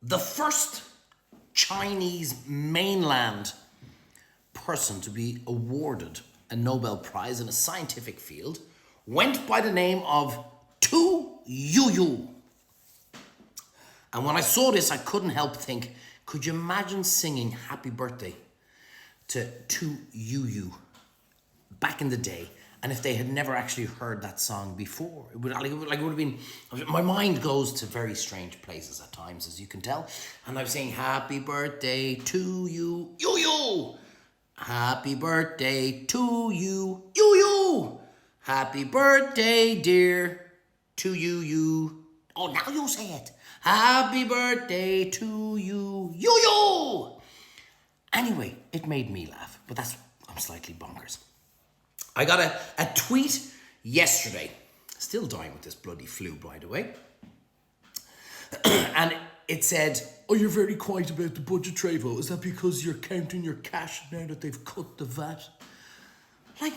The first Chinese mainland person to be awarded a Nobel Prize in a scientific field went by the name of YouYou. And when I saw this, I couldn't help think, could you imagine singing Happy Birthday to YouYou back in the day? And if they had never actually heard that song before, it would have been. My mind goes to very strange places at times, as you can tell. And I'm saying, "Happy birthday to you, you. Happy birthday to you, you. Happy birthday, dear, to you. Oh, now you say it. Happy birthday to you. Anyway, it made me laugh, but I'm slightly bonkers. I got a tweet yesterday, still dying with this bloody flu, by the way, and it said, "Oh, you're very quiet about the budget, Trevo. Is that because you're counting your cash now that they've cut the VAT?" Like,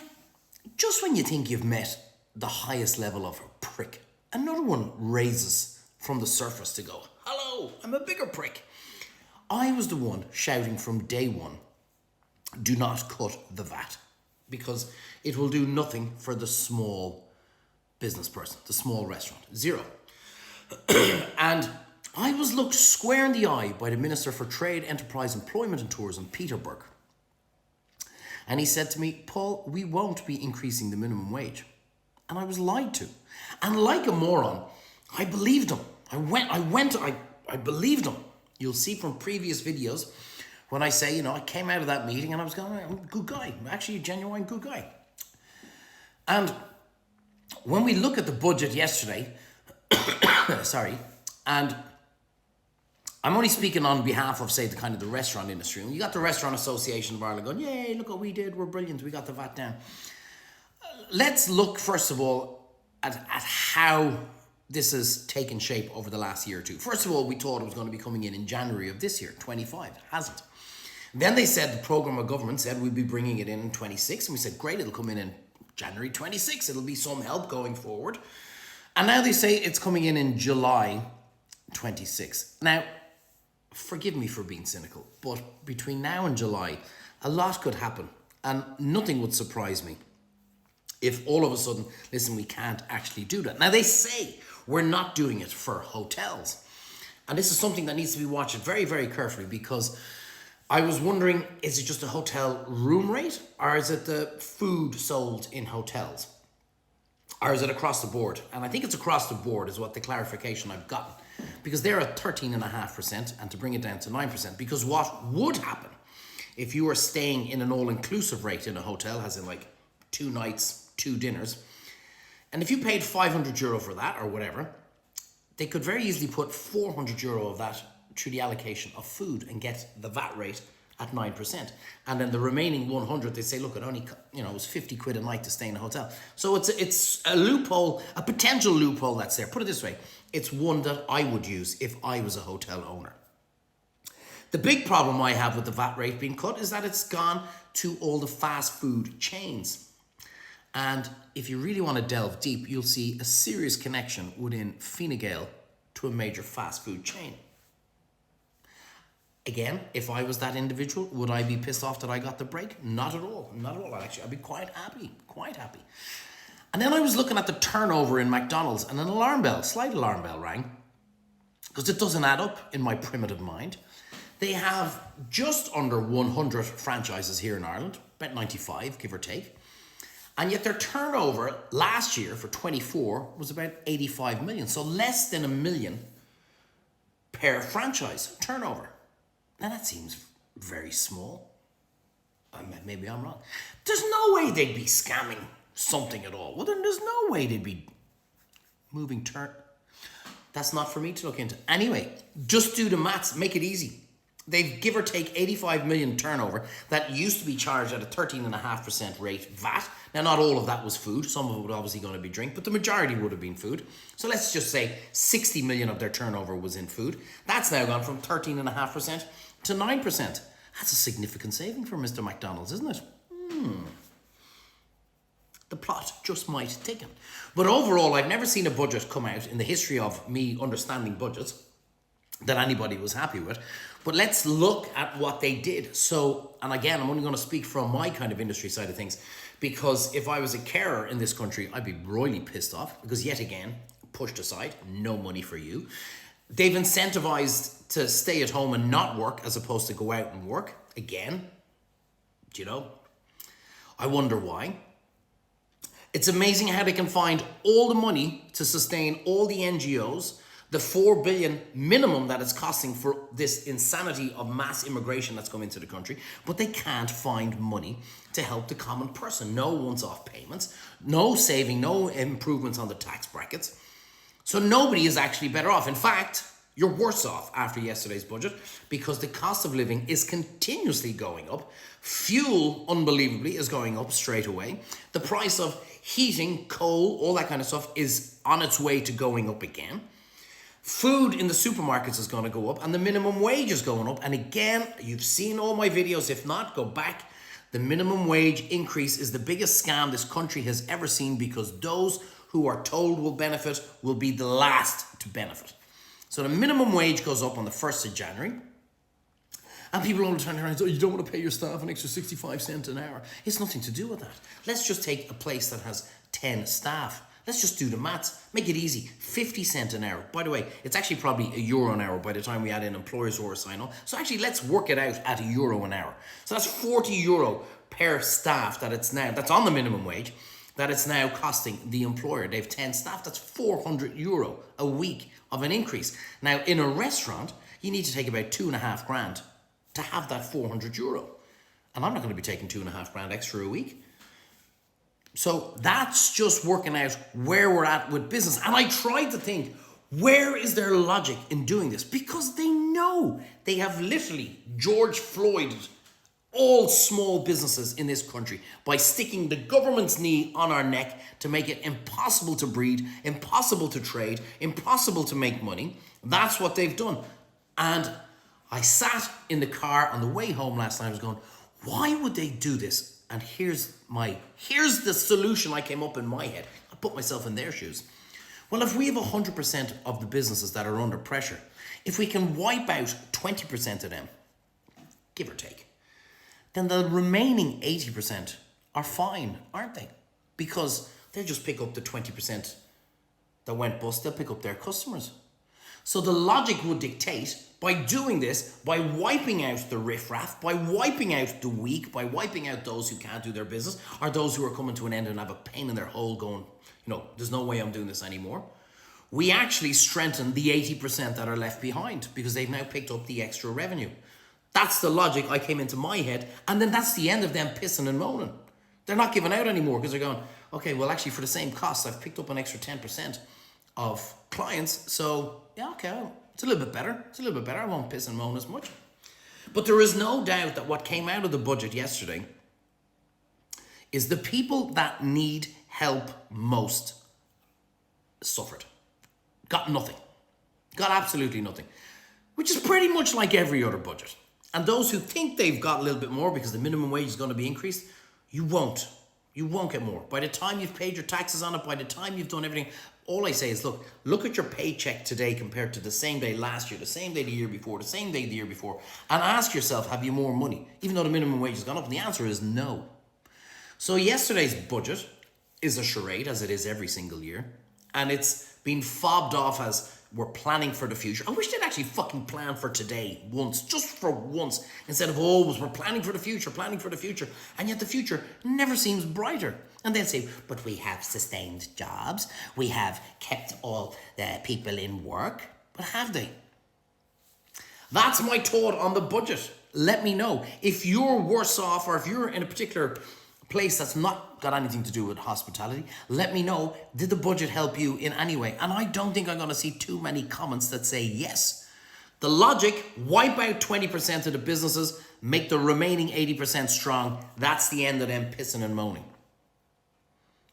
just when you think you've met the highest level of a prick, another one raises from the surface to go, "Hello, I'm a bigger prick." I was the one shouting from day one, do not cut the VAT, because it will do nothing for the small business person, the small restaurant, zero. And I was looked square in the eye by the Minister for Trade, Enterprise, Employment and Tourism, Peter Burke. And he said to me, "Paul, we won't be increasing the minimum wage." And I was lied to. And like a moron, I believed him. I believed him. You'll see from previous videos when I say, I came out of that meeting and I was going, "I'm a good guy. I'm actually a genuine good guy." And when we look at the budget yesterday, sorry, and I'm only speaking on behalf of, say, the restaurant industry. And you got the Restaurant Association of Ireland going, "Yay, look what we did. We're brilliant. We got the VAT down." Let's look, first of all, at how this has taken shape over the last year or two. First of all, we thought it was going to be coming in January of this year, 25. It hasn't. Then they said, the programme of government said we'd be bringing it in 26. And we said, great, it'll come in January 26. It'll be some help going forward. And now they say it's coming in July 26. Now, forgive me for being cynical, but between now and July, a lot could happen. And nothing would surprise me if all of a sudden, listen, we can't actually do that. Now, they say we're not doing it for hotels. And this is something that needs to be watched very, very carefully, because I was wondering, is it just a hotel room rate, or is it the food sold in hotels? Or is it across the board? And I think it's across the board is what the clarification I've gotten. Because they're at 13.5%, and to bring it down to 9%, because what would happen if you were staying in an all-inclusive rate in a hotel, as in like 2 nights, 2 dinners, and if you paid €500 for that or whatever, they could very easily put €400 of that through the allocation of food and get the VAT rate at 9%. And then the remaining 100, they say, look, it only, it was 50 quid a night to stay in a hotel. So it's a loophole, a potential loophole that's there. Put it this way, it's one that I would use if I was a hotel owner. The big problem I have with the VAT rate being cut is that it's gone to all the fast food chains. And if you really want to delve deep, you'll see a serious connection within Fine Gael to a major fast food chain. Again, if I was that individual, would I be pissed off that I got the break? Not at all. Not at all. Actually, I'd be quite happy. And then I was looking at the turnover in McDonald's, and slight alarm bell rang, because it doesn't add up in my primitive mind. They have just under 100 franchises here in Ireland, about 95, give or take. And yet their turnover last year for 24 was about 85 million. So less than $1 million per franchise turnover. Now that seems very small. Maybe I'm wrong. There's no way they'd be scamming something at all. Well, then there's no way they'd be moving That's not for me to look into. Anyway, just do the maths, make it easy. They've give or take 85 million turnover that used to be charged at a 13.5% rate VAT. Now, not all of that was food. Some of it was obviously going to be drink, but the majority would have been food. So let's just say 60 million of their turnover was in food. That's now gone from 13.5% to 9%. That's a significant saving for Mr. McDonald's, isn't it? The plot just might thicken. But overall, I've never seen a budget come out in the history of me understanding budgets that anybody was happy with. But let's look at what they did. So, and again, I'm only going to speak from my kind of industry side of things, because if I was a carer in this country, I'd be royally pissed off, because yet again, pushed aside, no money for you. They've incentivized to stay at home and not work as opposed to go out and work. Again, do you know? I wonder why. It's amazing how they can find all the money to sustain all the NGOs, the 4 billion minimum that it's costing for this insanity of mass immigration that's come into the country, but they can't find money to help the common person. No once-off payments, no saving, no improvements on the tax brackets. So nobody is actually better off. In fact, you're worse off after yesterday's budget, because the cost of living is continuously going up. Fuel, unbelievably, is going up straight away. The price of heating, coal, all that kind of stuff is on its way to going up again. Food in the supermarkets is going to go up, and the minimum wage is going up. And again, you've seen all my videos. If not, go back. The minimum wage increase is the biggest scam this country has ever seen, because those who are told will benefit will be the last to benefit. So the minimum wage goes up on the 1st of January. And people all turn around and say, oh, you don't want to pay your staff an extra 65 cents an hour. It's nothing to do with that. Let's just take a place that has 10 staff. Let's just do the maths. Make it easy. 50 cents an hour. By the way, it's actually probably €1 an hour by the time we add in employers or sign-on. So actually, let's work it out at €1 an hour. So that's €40 per staff that's on the minimum wage, that it's now costing the employer. They have 10 staff. That's €400 a week of an increase. Now, in a restaurant, you need to take about 2.5 grand to have that €400. And I'm not going to be taking 2.5 grand extra a week. So that's just working out where we're at with business. And I tried to think, where is their logic in doing this? Because they know they have literally George Floyded all small businesses in this country by sticking the government's knee on our neck to make it impossible to breed, impossible to trade, impossible to make money. That's what they've done. And I sat in the car on the way home last night. I was going, why would they do this? And here's the solution I came up in my head. I put myself in their shoes. Well, if we have 100% of the businesses that are under pressure, if we can wipe out 20% of them, give or take, then the remaining 80% are fine, aren't they? Because they'll just pick up the 20% that went bust. They'll pick up their customers. So the logic would dictate, by doing this, by wiping out the riffraff, by wiping out the weak, by wiping out those who can't do their business, or those who are coming to an end and have a pain in their hole going, there's no way I'm doing this anymore. We actually strengthen the 80% that are left behind, because they've now picked up the extra revenue. That's the logic I came into my head. And then that's the end of them pissing and moaning. They're not giving out anymore, because they're going, okay, well, actually, for the same cost, I've picked up an extra 10% of clients. So, yeah, okay, it's a little bit better. I won't piss and moan as much. But there is no doubt that what came out of the budget yesterday is the people that need help most suffered. Got nothing. Got absolutely nothing. Which is pretty much like every other budget. And those who think they've got a little bit more because the minimum wage is going to be increased, you won't. You won't get more. By the time you've paid your taxes on it, by the time you've done everything, all I say is, look at your paycheck today compared to the same day last year, the same day the year before, the same day the year before, and ask yourself, have you more money? Even though the minimum wage has gone up, and the answer is no. So yesterday's budget is a charade, as it is every single year, and it's been fobbed off as we're planning for the future. I wish they'd actually fucking plan for today once, just for once, instead of always, we're planning for the future, and yet the future never seems brighter. And they'll say, but we have sustained jobs, we have kept all the people in work, but have they? That's my thought on the budget. Let me know. If you're worse off, or if you're in a particular place that's not got anything to do with hospitality, let me know. Did the budget help you in any way? And I don't think I'm going to see too many comments that say yes. The logic, wipe out 20% of the businesses, make the remaining 80% strong. That's the end of them pissing and moaning.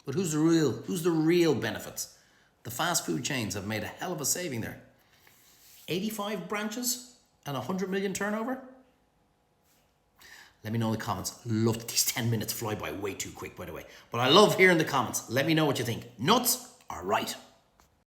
But who's the real benefits? The fast food chains have made a hell of a saving there. 85 branches and 100 million turnover? Let me know in the comments. Love that these 10 minutes fly by way too quick, by the way. But I love hearing the comments. Let me know what you think. Nuts or right?